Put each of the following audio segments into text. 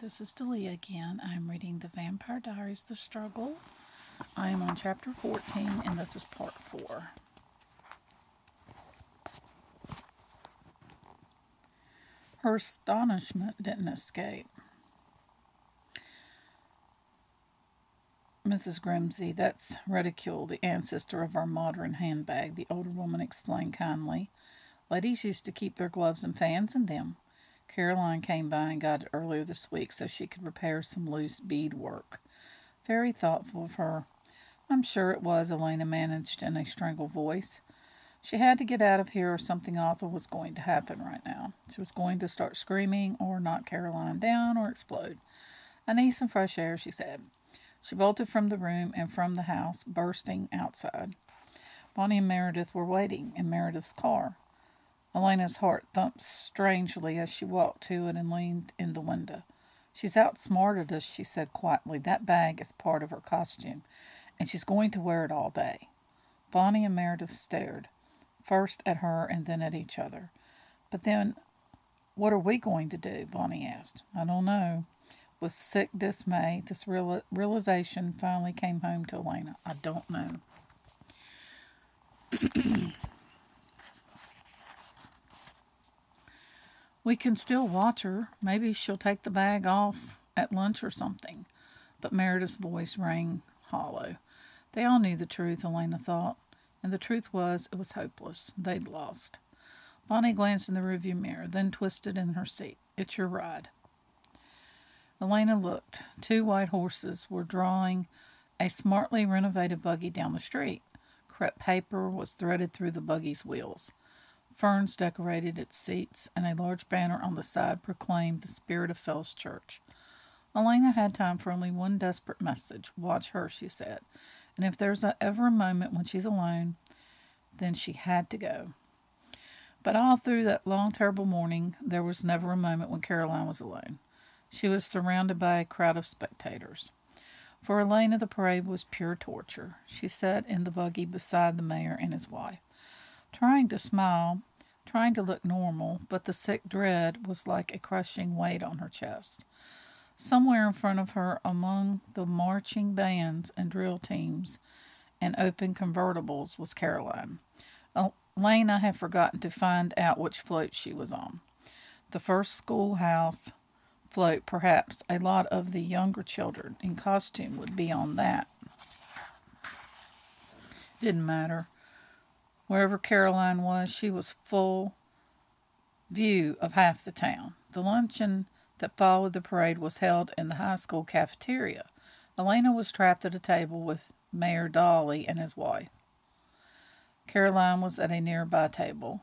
This is Delia again. I'm reading The Vampire Diaries, The Struggle. I am on chapter 14, and this is part 4. Her astonishment didn't escape Mrs. Grimsey. That's Ridicule, the ancestor of our modern handbag, the older woman explained kindly. Ladies used to keep their gloves and fans in them. Caroline came by and got it earlier this week so she could repair some loose beadwork. Very thoughtful of her. I'm sure it was, Elena managed in a strangled voice. She had to get out of here or something awful was going to happen right now. She was going to start screaming or knock Caroline down or explode. I need some fresh air, she said. She bolted from the room and from the house, bursting outside. Bonnie and Meredith were waiting in Meredith's car. Elena's heart thumped strangely as she walked to it and leaned in the window. She's outsmarted us, she said quietly. That bag is part of her costume, and she's going to wear it all day. Bonnie and Meredith stared, first at her and then at each other. But then, what are we going to do? Bonnie asked. I don't know. With sick dismay, this realization finally came home to Elena. I don't know. We can still watch her. Maybe she'll take the bag off at lunch or something. But Meredith's voice rang hollow. They all knew the truth, Elena thought. And the truth was, it was hopeless. They'd lost. Bonnie glanced in the rearview mirror, then twisted in her seat. It's your ride. Elena looked. 2 white horses were drawing a smartly renovated buggy down the street. Crepe paper was threaded through the buggy's wheels. Ferns decorated its seats, and a large banner on the side proclaimed the Spirit of Fells Church. Elena had time for only one desperate message. Watch her, she said. And if there's ever a moment when she's alone, then she had to go. But all through that long, terrible morning, there was never a moment when Caroline was alone. She was surrounded by a crowd of spectators. For Elena, the parade was pure torture. She sat in the buggy beside the mayor and his wife, trying to smile, trying to look normal, but the sick dread was like a crushing weight on her chest. Somewhere in front of her, among the marching bands and drill teams and open convertibles, was Caroline. Elena had forgotten to find out which float she was on. The first schoolhouse float, perhaps. A lot of the younger children in costume would be on that. Didn't matter. Wherever Caroline was, she was full view of half the town. The luncheon that followed the parade was held in the high school cafeteria. Elena was trapped at a table with Mayor Dolly and his wife. Caroline was at a nearby table.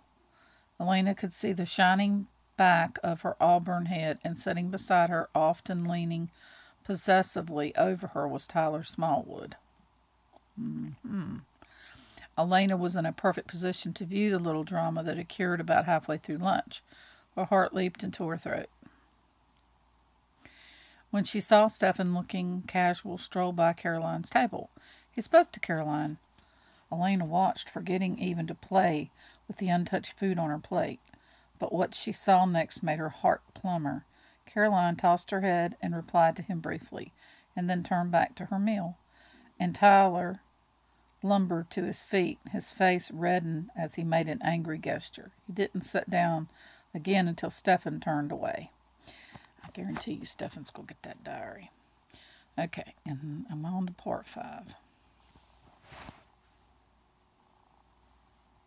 Elena could see the shining back of her auburn head, and sitting beside her, often leaning possessively over her, was Tyler Smallwood. Elena was in a perfect position to view the little drama that occurred about halfway through lunch. Her heart leaped into her throat. When she saw Stephen looking casual stroll by Caroline's table, he spoke to Caroline. Elena watched, forgetting even to play with the untouched food on her plate. But what she saw next made her heart plumber. Caroline tossed her head and replied to him briefly, and then turned back to her meal. And Tyler lumbered to his feet. His face reddened as he made an angry gesture. He didn't sit down again until Stephen turned away. I guarantee you Stephen's going to get that diary. Okay, and I'm on to part 5.